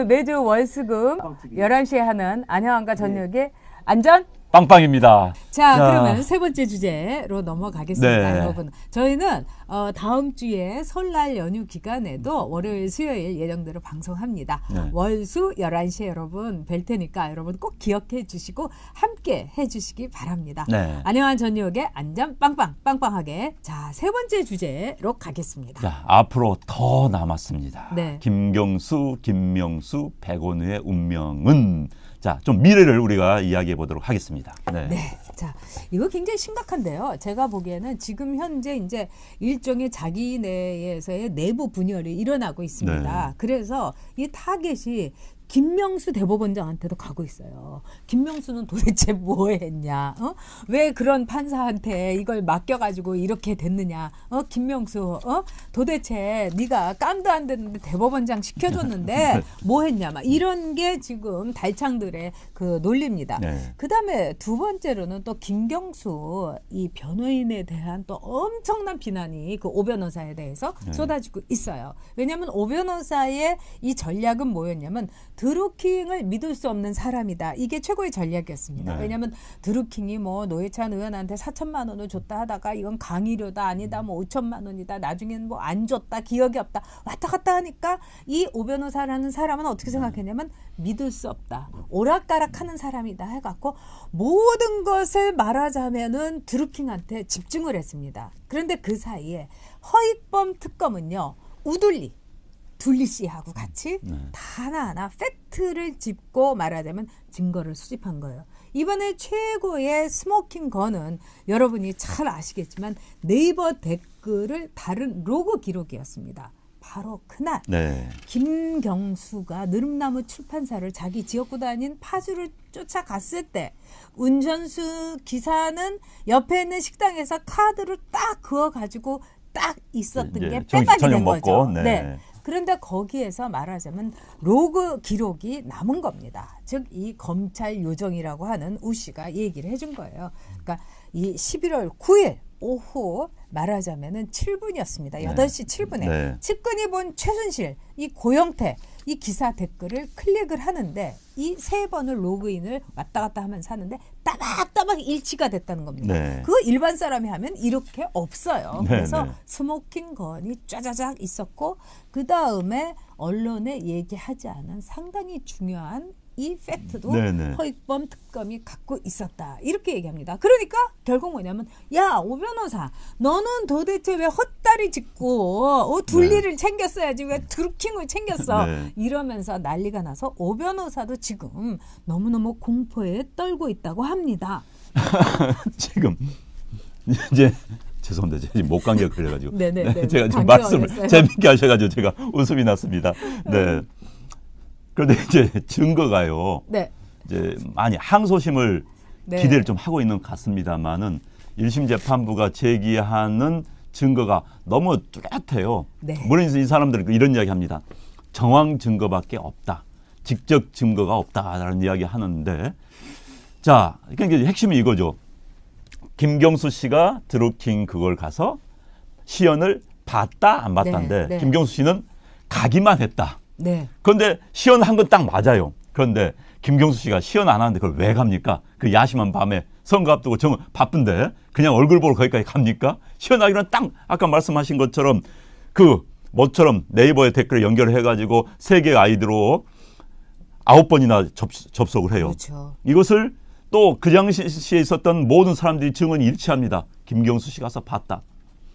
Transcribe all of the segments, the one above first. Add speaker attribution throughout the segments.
Speaker 1: 매주 월수금 11시에 하는 안녕한가 저녁에 안전
Speaker 2: 빵빵입니다.
Speaker 1: 자, 그러면 세 번째 주제로 넘어가겠습니다.
Speaker 2: 네.
Speaker 1: 여러분. 저희는 다음 주에 설날 연휴 기간에도 월요일, 수요일 예정대로 방송합니다.
Speaker 2: 네.
Speaker 1: 월수 11시에 여러분 뵐 테니까 여러분 꼭 기억해 주시고 함께 해 주시기 바랍니다.
Speaker 2: 네.
Speaker 1: 안녕한 저녁에 안전 빵빵하게. 자, 세 번째 주제로 가겠습니다.
Speaker 2: 자, 앞으로 더 남았습니다.
Speaker 1: 네.
Speaker 2: 김경수, 김명수, 백원우의 운명은 자, 좀 미래를 우리가 이야기해 보도록 하겠습니다. 네.
Speaker 1: 네. 자, 이거 굉장히 심각한데요. 제가 보기에는 지금 현재 이제 일종의 자기 내에서의 내부 분열이 일어나고 있습니다.
Speaker 2: 네.
Speaker 1: 그래서 이 타겟이 김명수 대법원장한테도 가고 있어요. 김명수는 도대체 뭐 했냐? 왜 그런 판사한테 이걸 맡겨가지고 이렇게 됐느냐? 김명수, 도대체 네가 깜도 안 됐는데 대법원장 시켜줬는데 뭐 했냐? 막 이런 게 지금 달창들의 그 논리입니다.
Speaker 2: 네.
Speaker 1: 그 다음에 두 번째로는 또 김경수 이 변호인에 대한 또 엄청난 비난이 그 오 변호사에 대해서
Speaker 2: 네.
Speaker 1: 쏟아지고 있어요. 왜냐하면 오 변호사의 이 전략은 뭐였냐면 드루킹을 믿을 수 없는 사람이다. 이게 최고의 전략이었습니다.
Speaker 2: 네.
Speaker 1: 왜냐하면 드루킹이 뭐 노회찬 의원한테 4천만 원을 줬다 하다가 이건 강의료다 아니다 뭐 5천만 원이다 나중에는 뭐 안 줬다 기억이 없다 왔다 갔다 하니까 이 오 변호사라는 사람은 어떻게 생각했냐면 믿을 수 없다. 오락가락하는 사람이다 해갖고 모든 것을 말하자면은 드루킹한테 집중을 했습니다. 그런데 그 사이에 허익범 특검은요. 우둘리 둘리 씨하고 같이 다 하나하나 팩트를 짚고 말하자면 증거를 수집한 거예요. 이번에 최고의 스모킹 건은 여러분이 잘 아시겠지만 네이버 댓글을 다룬 로그 기록이었습니다. 바로 그날
Speaker 2: 네.
Speaker 1: 김경수가 느릅나무 출판사를 자기 지역구 다닌 파주를 쫓아갔을 때 운전수 기사는 옆에 있는 식당에서 카드를 딱 그어가지고 딱 있었던 게 빼박이 된 거죠.
Speaker 2: 네.
Speaker 1: 네. 그런데 거기에서 말하자면 로그 기록이 남은 겁니다. 즉 이 검찰 요정이라고 하는 우 씨가 얘기를 해준 거예요. 그러니까 이 11월 9일 오후 말하자면은 7분이었습니다. 8시 7분에
Speaker 2: 네.
Speaker 1: 측근이 본 최순실, 이 고영태 이 기사 댓글을 클릭을 하는데 이 세 번을 로그인을 왔다 갔다 하면서 하는데 따박따박 일치가 됐다는 겁니다.
Speaker 2: 네.
Speaker 1: 그거 일반 사람이 하면 이렇게 없어요.
Speaker 2: 네,
Speaker 1: 그래서
Speaker 2: 네.
Speaker 1: 스모킹 건이 짜자작 있었고 그 다음에 언론에 얘기하지 않은 상당히 중요한 이 팩트도
Speaker 2: 네, 네.
Speaker 1: 허익범 특검이 갖고 있었다. 이렇게 얘기합니다. 그러니까 결국 뭐냐면 야, 오 변호사 너는 도대체 왜 헛다리 짚고 둘리를 챙겼어야지 왜 드루킹을 챙겼어.
Speaker 2: 네.
Speaker 1: 이러면서 난리가 나서 오 변호사도 지금 너무너무 공포에 떨고 있다고 합니다.
Speaker 2: 지금 이제 죄송합니다. 제가 지금 목감기가 걸려가지고
Speaker 1: 네네네.
Speaker 2: 제가 지금
Speaker 1: 감기가
Speaker 2: 말씀을
Speaker 1: 걸렸어요.
Speaker 2: 재밌게 하셔가지고 제가 웃음이 났습니다. 네. 그런데 이제 증거가요.
Speaker 1: 네.
Speaker 2: 이제 많이 항소심을
Speaker 1: 네.
Speaker 2: 기대를 좀 하고 있는 것 같습니다만은 1심 재판부가 제기하는 증거가 너무 뚜렷해요.
Speaker 1: 네.
Speaker 2: 물론 이 사람들은 이런 이야기합니다. 정황 증거밖에 없다. 직접 증거가 없다라는 이야기 하는데 자, 그러니까 핵심이 이거죠. 김경수 씨가 드루킹 그걸 가서 시연을 봤다 안 봤다인데
Speaker 1: 네, 네.
Speaker 2: 김경수 씨는 가기만 했다.
Speaker 1: 네.
Speaker 2: 그런데 시연한 건 딱 맞아요. 그런데 김경수 씨가 시연 안 하는데 그걸 왜 갑니까? 그 야심한 밤에 선거 앞두고 정말 바쁜데 그냥 얼굴 보러 거기까지 갑니까? 시연하기는 딱 아까 말씀하신 것처럼 그 뭐처럼 네이버에 댓글을 연결해가지고 세 개의 아이디로 9번이나 접속을 해요.
Speaker 1: 그렇죠.
Speaker 2: 이것을 또 그 당시에 있었던 모든 사람들이 증언이 일치합니다. 김경수 씨 가서 봤다.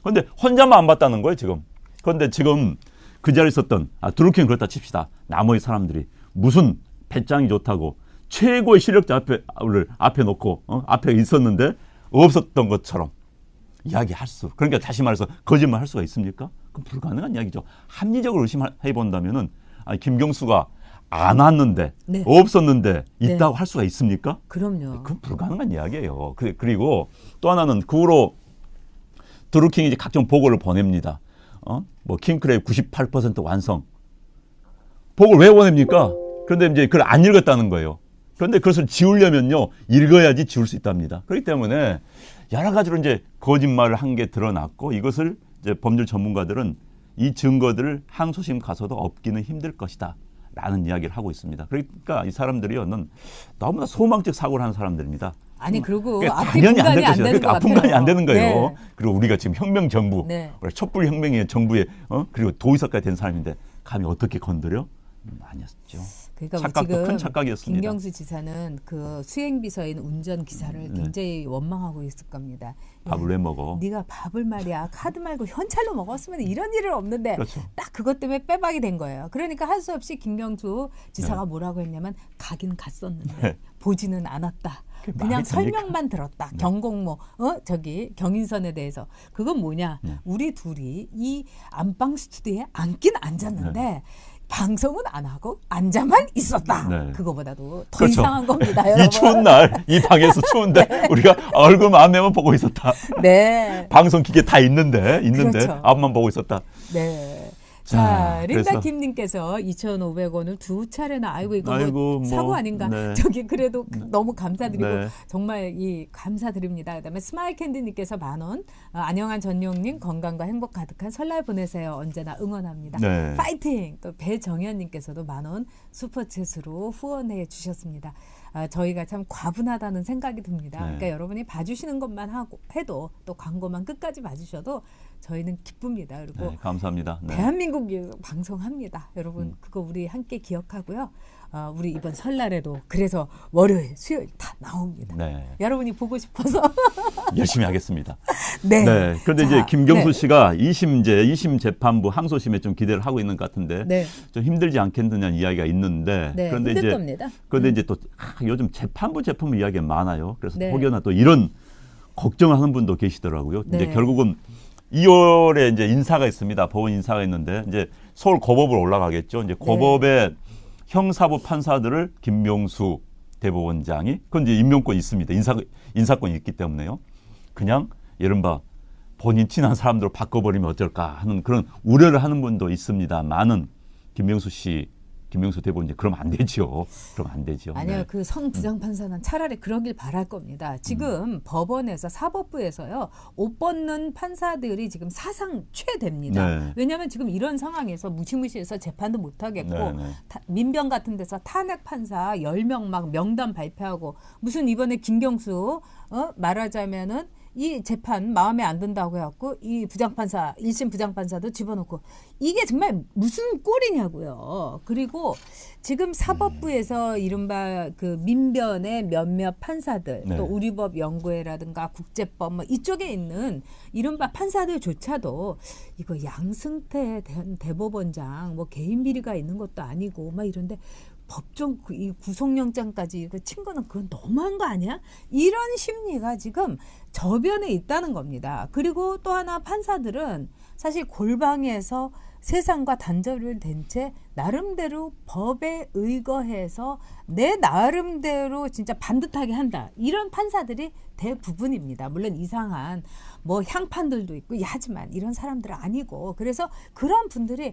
Speaker 2: 그런데 혼자만 안 봤다는 거예요, 지금. 그런데 지금 그 자리에 있었던 드루킹 그렇다 칩시다. 나머지 사람들이 무슨 배짱이 좋다고 최고의 실력자 앞에 놓고 앞에 있었는데 없었던 것처럼 이야기할 수. 그러니까 다시 말해서 거짓말 할 수가 있습니까? 그럼 불가능한 이야기죠. 합리적으로 의심해 본다면은 김경수가 안 왔는데
Speaker 1: 네.
Speaker 2: 없었는데 있다고
Speaker 1: 네.
Speaker 2: 할 수가 있습니까?
Speaker 1: 그럼요.
Speaker 2: 그건 불가능한 이야기예요. 그리고 또 하나는 그 후로 드루킹이 이제 각종 보고를 보냅니다. 뭐 킹크랩 98% 완성. 보고를 왜 보냅니까? 그런데 이제 그걸 안 읽었다는 거예요. 그런데 그것을 지우려면요, 읽어야지 지울 수 있답니다. 그렇기 때문에 여러 가지로 이제 거짓말을 한 게 드러났고 이것을 이제 법률 전문가들은 이 증거들을 항소심 가서도 없기는 힘들 것이다. 라는 이야기를 하고 있습니다. 그러니까 이 사람들이요, 너무나 소망적 사고를 하는 사람들입니다.
Speaker 1: 아니 그리고
Speaker 2: 그러니까
Speaker 1: 앞뒤
Speaker 2: 당연히 안 될
Speaker 1: 분간이 안
Speaker 2: 것이죠.
Speaker 1: 되는 것
Speaker 2: 그러니까
Speaker 1: 같아요.
Speaker 2: 분간이 안 되는 거예요.
Speaker 1: 네.
Speaker 2: 그리고 우리가 지금 혁명 정부,
Speaker 1: 네.
Speaker 2: 촛불 혁명의 정부에 그리고 도의사까지 된 사람인데 감히 어떻게 건드려? 아니었죠.
Speaker 1: 그러니까
Speaker 2: 착각도
Speaker 1: 지금
Speaker 2: 큰 착각이었습니다.
Speaker 1: 김경수 지사는 그 수행비서인 운전 기사를 굉장히 원망하고 있을 겁니다.
Speaker 2: 밥을 왜 먹어?
Speaker 1: 네가 밥을 말이야 카드 말고 현찰로 먹었으면 이런 일은 없는데
Speaker 2: 그렇죠.
Speaker 1: 딱 그것 때문에 빼박이 된 거예요. 그러니까 할 수 없이 김경수 지사가 뭐라고 했냐면 가긴 갔었는데
Speaker 2: 네.
Speaker 1: 보지는 않았다.
Speaker 2: 그게
Speaker 1: 그냥
Speaker 2: 말이 됩니까?
Speaker 1: 설명만 들었다. 경공모 경인선에 대해서 그건 뭐냐? 우리 둘이 이 안방 스튜디오에 앉긴 앉았는데 방송은 안 하고 앉아만 있었다.
Speaker 2: 네.
Speaker 1: 그거보다도 더
Speaker 2: 그렇죠.
Speaker 1: 이상한 겁니다, 여러분.
Speaker 2: 이 추운 날, 이 방에서 추운데 우리가 얼굴 앞면만 보고 있었다.
Speaker 1: 네.
Speaker 2: 방송 기계 다 있는데
Speaker 1: 그렇죠.
Speaker 2: 앞만 보고 있었다.
Speaker 1: 네.
Speaker 2: 자,
Speaker 1: 자, 린다
Speaker 2: 그래서-
Speaker 1: 김님께서 2,500원을 두 차례나 이거
Speaker 2: 아이고, 뭐,
Speaker 1: 사고 아닌가?
Speaker 2: 네.
Speaker 1: 저기 그래도 너무 감사드리고
Speaker 2: 네.
Speaker 1: 정말 이 감사드립니다. 그다음에 스마일 캔디님께서 10,000원, 안녕한 전용님 건강과 행복 가득한 설날 보내세요. 언제나 응원합니다.
Speaker 2: 네.
Speaker 1: 파이팅! 또 배정현님께서도 10,000원 슈퍼챗으로 후원해 주셨습니다. 저희가 참 과분하다는 생각이 듭니다.
Speaker 2: 네.
Speaker 1: 그러니까 여러분이 봐주시는 것만 해도 또 광고만 끝까지 봐주셔도 저희는 기쁩니다. 그리고
Speaker 2: 네, 감사합니다. 네.
Speaker 1: 대한민국 방송합니다. 여러분 그거 우리 함께 기억하고요. 우리 이번 설날에도 그래서 월요일, 수요일 다 나옵니다.
Speaker 2: 네.
Speaker 1: 여러분이 보고 싶어서
Speaker 2: 열심히 하겠습니다.
Speaker 1: 네.
Speaker 2: 네. 그런데
Speaker 1: 자,
Speaker 2: 이제 김경수
Speaker 1: 네.
Speaker 2: 씨가 2심 재판부 항소심에 좀 기대를 하고 있는 것 같은데
Speaker 1: 네.
Speaker 2: 좀 힘들지 않겠느냐는 이야기가 있는데
Speaker 1: 네,
Speaker 2: 그런데
Speaker 1: 힘들
Speaker 2: 이제
Speaker 1: 겁니다.
Speaker 2: 그런데 이제 또 요즘 재판부 이야기가 많아요. 그래서
Speaker 1: 네.
Speaker 2: 혹여나 또 이런 걱정을 하는 분도 계시더라고요.
Speaker 1: 네.
Speaker 2: 이제 결국은 2월에 이제 인사가 있습니다. 법원 인사가 있는데 이제 서울 고법으로 올라가겠죠. 이제 고법의 형사부 판사들을 김명수 대법원장이 그건 이제 임명권이 있습니다. 인사권이 있기 때문에요. 그냥 이른바 본인 친한 사람들로 바꿔버리면 어쩔까 하는 그런 우려를 하는 분도 있습니다만은 김명수 대법원장 그러면 안 되죠. 그러면 안 되죠.
Speaker 1: 아니요,
Speaker 2: 네.
Speaker 1: 그 성 부장판사는 차라리 그러길 바랄 겁니다. 지금 법원에서 사법부에서요 옷 벗는 판사들이 지금 사상 최대입니다.
Speaker 2: 네.
Speaker 1: 왜냐하면 지금 이런 상황에서 무시무시해서 재판도 못 하겠고
Speaker 2: 네, 네.
Speaker 1: 민변 같은 데서 탄핵 판사 10명 막 명단 발표하고 무슨 이번에 김경수 말하자면은 이 재판 마음에 안 든다고 해갖고 이 부장판사 1심 부장판사도 집어넣고 이게 정말 무슨 꼴이냐고요. 그리고 지금 사법부에서 이른바 그 민변의 몇몇 판사들
Speaker 2: 네.
Speaker 1: 또 우리법 연구회라든가 국제법 뭐 이쪽에 있는 이른바 판사들조차도 이거 양승태 대법원장 뭐 개인 비리가 있는 것도 아니고 막 이런데 법정 이 구속영장까지 이거 친 거는 그건 너무한 거 아니야? 이런 심리가 지금 저변에 있다는 겁니다. 그리고 또 하나 판사들은 사실 골방에서 세상과 단절을 된 채 나름대로 법에 의거해서 내 나름대로 진짜 반듯하게 한다. 이런 판사들이 대부분입니다. 물론 이상한 뭐 향판들도 있고 하지만 이런 사람들은 아니고 그래서 그런 분들이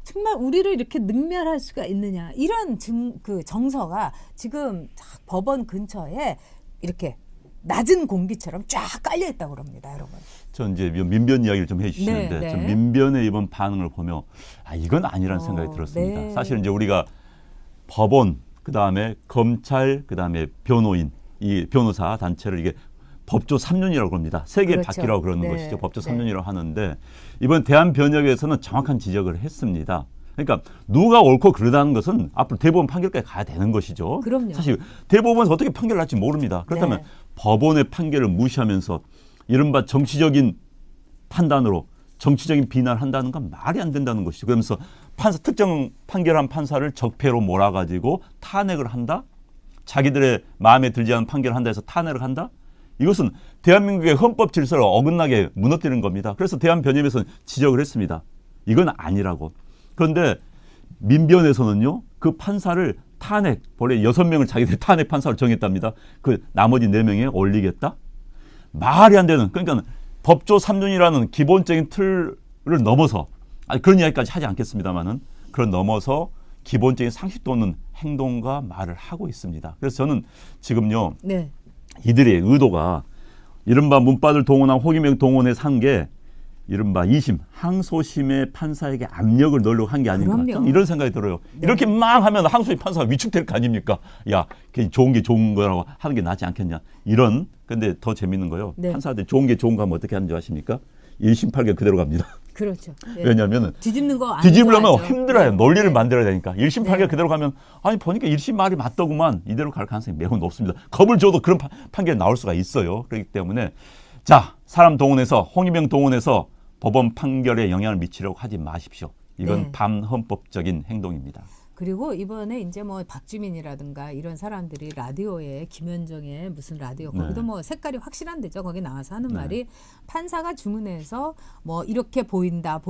Speaker 1: 정말 우리를 이렇게 능멸할 수가 있느냐 이런 정서가 지금 법원 근처에 이렇게 낮은 공기처럼 쫙 깔려 있다고 그럽니다, 여러분.
Speaker 2: 전 이제 민변 이야기를 좀 해주시는데
Speaker 1: 네,
Speaker 2: 전
Speaker 1: 네.
Speaker 2: 민변의 이번 반응을 보면 이건 아니라는 생각이 들었습니다.
Speaker 1: 네.
Speaker 2: 사실 이제 우리가 법원 그다음에 검찰 그다음에 변호인 이 변호사 단체를 이게 법조 3년이라고 그럽니다. 세계
Speaker 1: 그렇죠.
Speaker 2: 바퀴라고 그러는
Speaker 1: 네.
Speaker 2: 것이죠. 법조
Speaker 1: 네.
Speaker 2: 3년이라고 하는데 이번 대한변협에서는 정확한 지적을 했습니다. 그러니까 누가 옳고 그르다는 것은 앞으로 대법원 판결까지 가야 되는 것이죠.
Speaker 1: 그럼요.
Speaker 2: 사실 대법원에서 어떻게 판결을 날지 모릅니다. 그렇다면
Speaker 1: 네.
Speaker 2: 법원의 판결을 무시하면서 이른바 정치적인 판단으로 정치적인 비난을 한다는 건 말이 안 된다는 것이죠. 그러면서 특정 판결한 판사를 적폐로 몰아가지고 탄핵을 한다? 자기들의 마음에 들지 않은 판결을 한다 해서 탄핵을 한다? 이것은 대한민국의 헌법 질서를 어긋나게 무너뜨리는 겁니다. 그래서 대한변협에서는 지적을 했습니다. 이건 아니라고. 그런데 민변에서는요. 그 판사를 탄핵, 원래 6명을 자기들이 탄핵 판사로 정했답니다. 그 나머지 4명에 올리겠다? 말이 안 되는, 그러니까 법조 3년이라는 기본적인 틀을 넘어서, 그런 이야기까지 하지 않겠습니다만은, 그런 넘어서 기본적인 상식도 없는 행동과 말을 하고 있습니다. 그래서 저는 지금요,
Speaker 1: 네.
Speaker 2: 이들의 의도가 이른바 문바들 동원한 호기명 동원해서 한 게 이른바 2심 항소심의 판사에게 압력을 넣으려고 한 게 아닌가
Speaker 1: 그럼요.
Speaker 2: 이런 생각이 들어요.
Speaker 1: 네.
Speaker 2: 이렇게 막 하면 항소심 판사가 위축될 거 아닙니까? 야, 좋은 게 좋은 거라고 하는 게 낫지 않겠냐. 이런 근데 더 재밌는 거요.
Speaker 1: 네.
Speaker 2: 판사들 좋은 게 좋은 거 하면 어떻게 하는지 아십니까? 1심 판결 그대로 갑니다.
Speaker 1: 그렇죠. 네.
Speaker 2: 왜냐하면
Speaker 1: 뒤집는 거 안
Speaker 2: 뒤집으려면
Speaker 1: 좋아하죠.
Speaker 2: 힘들어요.
Speaker 1: 네.
Speaker 2: 논리를
Speaker 1: 네.
Speaker 2: 만들어야 되니까. 1심 판결
Speaker 1: 네.
Speaker 2: 그대로 가면 아니 보니까 1심 말이 맞더구만 이대로 갈 가능성이 매우 높습니다. 겁을 줘도 그런 판결이 나올 수가 있어요. 그렇기 때문에 자 사람 동원해서 홍위병 동원해서 법원 판결에 영향을 미치려고 하지 마십시오. 이건
Speaker 1: 네.
Speaker 2: 반헌법적인 행동입니다.
Speaker 1: 그리고 이번에 이제 뭐 박주민이라든가 이런 사람들이 라디오에 김현정의 무슨 라디오 거기도
Speaker 2: 네.
Speaker 1: 뭐 색깔이 확실한 데죠. 거기 나와서 하는
Speaker 2: 네.
Speaker 1: 말이 판사가 주문해서 뭐 이렇게 보인다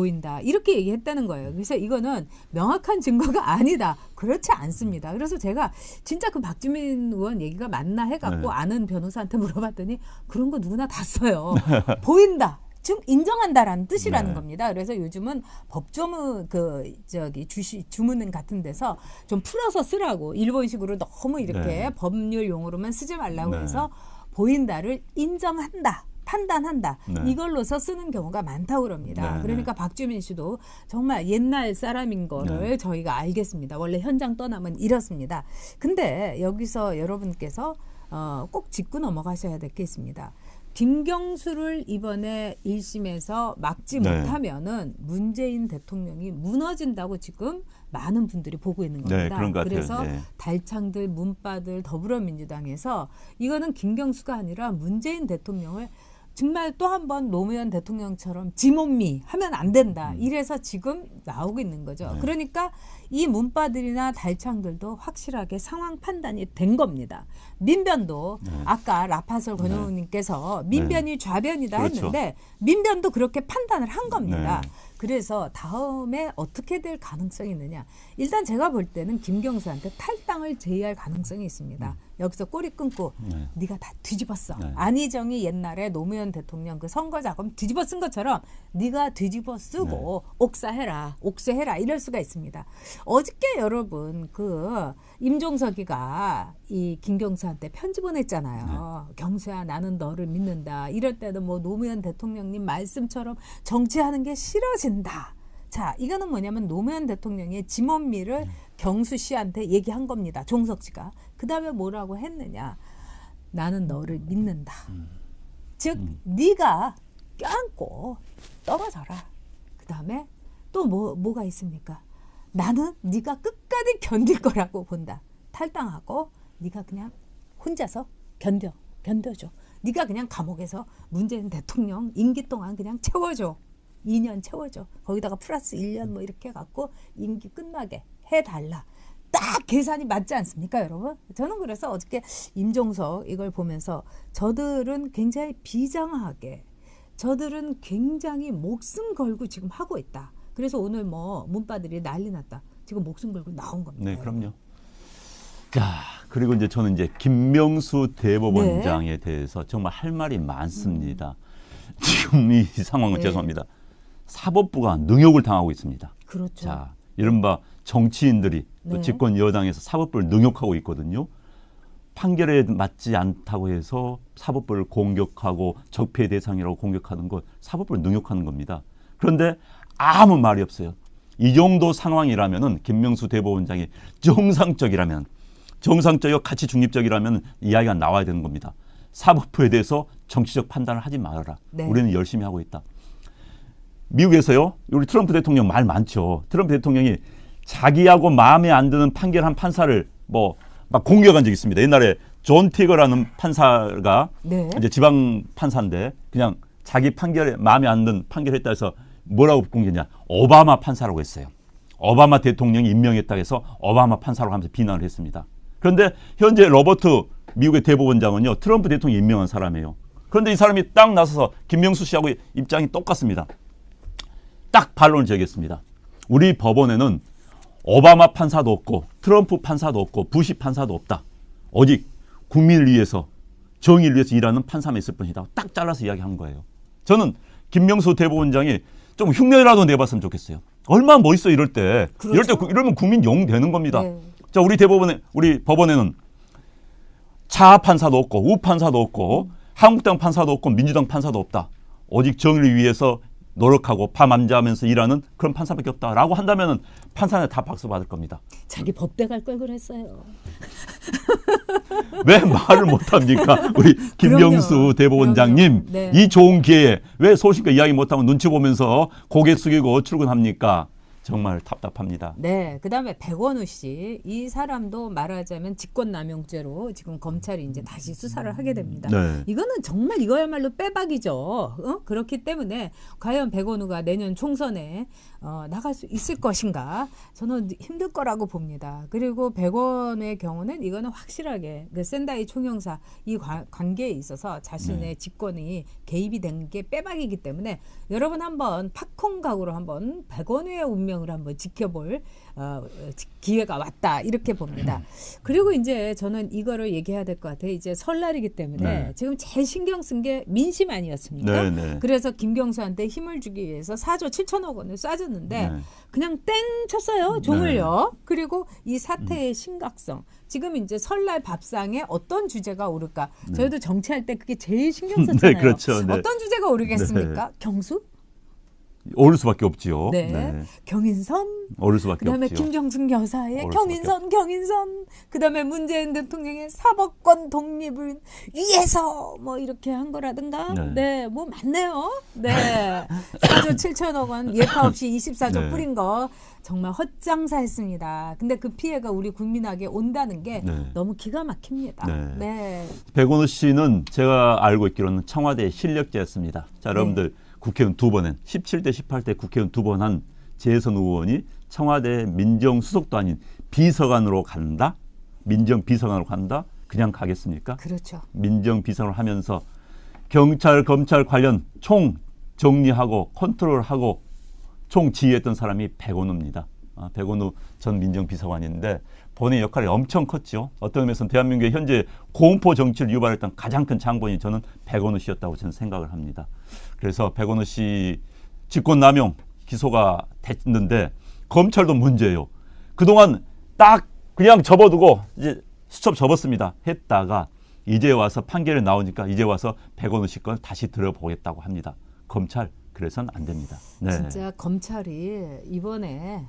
Speaker 1: 이렇게 얘기했다는 거예요. 그래서 이거는 명확한 증거가 아니다. 그렇지 않습니다. 그래서 제가 진짜 그 박주민 의원 얘기가 맞나 해갖고
Speaker 2: 네.
Speaker 1: 아는 변호사한테 물어봤더니 그런 거 누구나 다 써요. 보인다. 즉 인정한다라는 뜻이라는
Speaker 2: 네.
Speaker 1: 겁니다. 그래서 요즘은 법조문 주문 같은 데서 좀 풀어서 쓰라고 일본식으로 너무 이렇게
Speaker 2: 네.
Speaker 1: 법률 용어로만 쓰지 말라고
Speaker 2: 네.
Speaker 1: 해서 보인다를 인정한다. 판단한다.
Speaker 2: 네.
Speaker 1: 이걸로서 쓰는 경우가 많다고 그럽니다.
Speaker 2: 네.
Speaker 1: 그러니까 박주민 씨도 정말 옛날 사람인 거를
Speaker 2: 네.
Speaker 1: 저희가 알겠습니다. 원래 현장 떠나면 이렇습니다. 근데 여기서 여러분께서 꼭 짚고 넘어가셔야 될 게 있습니다. 김경수를 이번에 1심에서 막지
Speaker 2: 네.
Speaker 1: 못하면은 문재인 대통령이 무너진다고 지금 많은 분들이 보고 있는 겁니다.
Speaker 2: 네, 그런 것 같아요.
Speaker 1: 그래서
Speaker 2: 네.
Speaker 1: 달창들, 문바들, 더불어민주당에서 이거는 김경수가 아니라 문재인 대통령을 정말 또 한 번 노무현 대통령처럼 지몬미 하면 안 된다. 이래서 지금 나오고 있는 거죠.
Speaker 2: 네.
Speaker 1: 그러니까 이 문바들이나 달창들도 확실하게 상황 판단이 된 겁니다. 민변도
Speaker 2: 네.
Speaker 1: 아까 라파솔 권영우님께서 민변이 좌변이다
Speaker 2: 그렇죠.
Speaker 1: 했는데 민변도 그렇게 판단을 한 겁니다.
Speaker 2: 네.
Speaker 1: 그래서 다음에 어떻게 될 가능성이 있느냐. 일단 제가 볼 때는 김경수한테 탈당을 제의할 가능성이 있습니다. 여기서 꼬리 끊고
Speaker 2: 네.
Speaker 1: 네가 다 뒤집었어.
Speaker 2: 네.
Speaker 1: 안희정이 옛날에 노무현 대통령 그 선거 자금 뒤집어 쓴 것처럼 네가 뒤집어 쓰고 옥사해라. 옥쇄해라. 이럴 수가 있습니다. 어저께 여러분 그 임종석이가 이 김경수한테 편지 보냈잖아요. 경수야 나는 너를 믿는다. 이럴 때도 뭐 노무현 대통령님 말씀처럼 정치하는 게 싫어진다. 자, 이거는 뭐냐면 노무현 대통령의 지몬미를 경수 씨한테 얘기한 겁니다. 종석 씨가. 그 다음에 뭐라고 했느냐. 나는 너를 믿는다. 즉 네가 껴안고 떨어져라. 그 다음에 또 뭐가 있습니까? 나는 네가 끝까지 견딜 거라고 본다. 탈당하고 네가 그냥 혼자서 견뎌줘. 네가 그냥 감옥에서 문재인 대통령 임기 동안 그냥 채워줘. 2년 채워줘. 거기다가 플러스 1년 뭐 이렇게 해갖고 임기 끝나게 해달라. 딱 계산이 맞지 않습니까, 여러분? 저는 그래서 어저께 임종석 이걸 보면서 저들은 굉장히 비장하게 저들은 굉장히 목숨 걸고 지금 하고 있다. 그래서 오늘 뭐 문바들이 난리 났다. 지금 목숨 걸고 나온 겁니다.
Speaker 2: 네, 그럼요. 자, 그리고 이제 저는 이제 김명수 대법원장에 대해서 정말 할 말이 많습니다. 지금 이 상황은 죄송합니다. 사법부가 능욕을 당하고 있습니다.
Speaker 1: 그렇죠.
Speaker 2: 자, 이른바 정치인들이 또 집권 여당에서 사법부를 능욕하고 있거든요. 판결에 맞지 않다고 해서 사법부를 공격하고 적폐 대상이라고 공격하는 것, 사법부를 능욕하는 겁니다. 그런데 아무 말이 없어요. 이 정도 상황이라면은 김명수 대법원장이 정상적이고 가치 중립적이라면 이야기가 나와야 되는 겁니다. 사법부에 대해서 정치적 판단을 하지 말아라.
Speaker 1: 네.
Speaker 2: 우리는 열심히 하고 있다. 미국에서요, 우리 트럼프 대통령 말 많죠. 트럼프 대통령이 자기하고 마음에 안 드는 판결한 판사를 뭐 막 공격한 적이 있습니다. 옛날에 존 티거라는 판사가 이제 지방 판사인데 그냥 자기 판결에 마음에 안 드는 판결했다 해서 뭐라고 공격했냐? 오바마 판사라고 했어요. 오바마 대통령이 임명했다고 해서 오바마 판사라고 하면서 비난을 했습니다. 그런데 현재 로버트 미국의 대법원장은요, 트럼프 대통령이 임명한 사람이에요. 그런데 이 사람이 딱 나서서 김명수 씨하고 입장이 똑같습니다. 딱 반론을 제기했습니다. 우리 법원에는 오바마 판사도 없고 트럼프 판사도 없고 부시 판사도 없다. 오직 국민을 위해서 정의를 위해서 일하는 판사만 있을 뿐이다. 딱 잘라서 이야기한 거예요. 저는 김명수 대법원장이 좀 흉내라도 내봤으면 좋겠어요. 얼마나 멋있어 이럴 때.
Speaker 1: 그렇죠?
Speaker 2: 이러면 국민 용 되는 겁니다.
Speaker 1: 네.
Speaker 2: 자, 우리 법원에는 좌 판사도 없고 우 판사도 없고 한국당 판사도 없고 민주당 판사도 없다. 오직 정의를 위해서 노력하고 밤잠자면서 일하는 그런 판사밖에 없다라고 한다면은 판사한테 다 박수 받을 겁니다.
Speaker 1: 자기 법대 갈 걸 그랬어요.
Speaker 2: 왜 말을 못합니까? 우리 김경수
Speaker 1: 그럼요.
Speaker 2: 대법원장님
Speaker 1: 그럼요. 네.
Speaker 2: 이 좋은 기회에 왜 소신껏 이야기 못하고 눈치 보면서 고개 숙이고 출근합니까? 정말 답답합니다.
Speaker 1: 네, 그다음에 백원우 씨, 이 사람도 말하자면 직권남용죄로 지금 검찰이 이제 다시 수사를 하게 됩니다.
Speaker 2: 네.
Speaker 1: 이거는 정말 이거야말로 빼박이죠. 그렇기 때문에 과연 백원우가 내년 총선에 나갈 수 있을 것인가? 저는 힘들 거라고 봅니다. 그리고 백원우의 경우는 이거는 확실하게 그 센다이 총영사 이 관계에 있어서 자신의 직권이 개입이 된 게 빼박이기 때문에 여러분 한번 팝콘 각오로 한번 백원우의 운명을 한번 지켜볼 기회가 왔다 이렇게 봅니다. 그리고 이제 저는 이거를 얘기해야 될 것 같아요. 이제 설날이기 때문에
Speaker 2: 네.
Speaker 1: 지금 제일 신경 쓴 게 민심 아니었습니까?
Speaker 2: 네, 네.
Speaker 1: 그래서 김경수한테 힘을 주기 위해서 4조 7천억 원을 쏴줬는데
Speaker 2: 네.
Speaker 1: 그냥 땡 쳤어요. 종을요. 그리고 이 사태의 심각성. 지금 이제 설날 밥상에 어떤 주제가 오를까? 저희도 정치할 때 그게 제일 신경 썼잖아요.
Speaker 2: 네, 그렇죠. 네.
Speaker 1: 어떤 주제가 오르겠습니까? 경수?
Speaker 2: 오를 수밖에 없지요.
Speaker 1: 네. 경인선?
Speaker 2: 오를 수밖에
Speaker 1: 그다음에
Speaker 2: 없지요.
Speaker 1: 김정숙 여사의
Speaker 2: 오를
Speaker 1: 경인선. 그다음에 문재인 대통령의 사법권 독립을 위해서 뭐 이렇게 한 거라든가.
Speaker 2: 네.
Speaker 1: 네, 뭐 맞네요. 네, 4조 7천억 원 예파 없이 24조
Speaker 2: 네.
Speaker 1: 뿌린 거 정말 헛장사했습니다. 근데 그 피해가 우리 국민에게 온다는 게
Speaker 2: 네.
Speaker 1: 너무 기가 막힙니다.
Speaker 2: 네.
Speaker 1: 네.
Speaker 2: 백원우 씨는 제가 알고 있기로는 청와대 실력자였습니다. 자, 여러분들 국회의원 2번 17대 18대 국회의원 2번 한 재선 의원이 청와대 민정수석도 아닌 비서관으로 간다? 민정비서관으로 간다? 그냥 가겠습니까?
Speaker 1: 그렇죠.
Speaker 2: 민정비서관을 하면서 경찰, 검찰 관련 총 정리하고 컨트롤하고 총 지휘했던 사람이 백원우입니다. 백원우 전 민정비서관인데 본인의 역할이 엄청 컸죠. 어떤 의미에서는 대한민국의 현재 공포 정치를 유발했던 가장 큰 장본이 저는 백원우 씨였다고 저는 생각을 합니다. 그래서 백원우 씨 직권남용 기소가 됐는데 검찰도 문제예요. 그동안 딱 그냥 접어두고 이제 수첩 접었습니다. 했다가 이제 와서 판결이 나오니까 이제 와서 백원우 씨 건 다시 들어보겠다고 합니다. 검찰 그래서는 안 됩니다. 네.
Speaker 1: 진짜 검찰이 이번에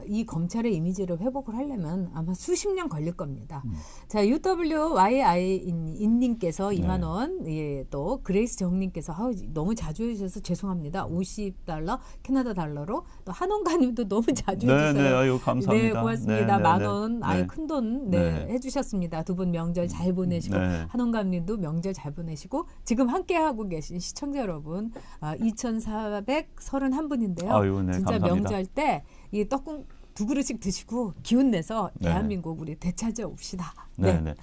Speaker 1: 이 검찰의 이미지를 회복을 하려면 아마 수십 년 걸릴 겁니다. 자, UWYI인님께서 2만 원, 예, 또 그레이스 정님께서 너무 자주 해주셔서 죄송합니다. 50달러, 캐나다 달러로 또 한원가님도 너무 자주 해주셔서
Speaker 2: 네, 아유, 감사합니다.
Speaker 1: 네, 고맙습니다.
Speaker 2: 네,
Speaker 1: 만
Speaker 2: 네,
Speaker 1: 원,
Speaker 2: 네.
Speaker 1: 아유 큰 돈, 네, 해주셨습니다. 두 분 명절 잘 보내시고
Speaker 2: 네.
Speaker 1: 한원감님도 명절 잘 보내시고 지금 함께 하고 계신 시청자 여러분 2,431분인데요.
Speaker 2: 아유, 네,
Speaker 1: 진짜
Speaker 2: 감사합니다.
Speaker 1: 명절 때 이 떡국 2그릇씩 드시고 기운 내서
Speaker 2: 네.
Speaker 1: 대한민국 우리 되찾아 옵시다.
Speaker 2: 네, 네.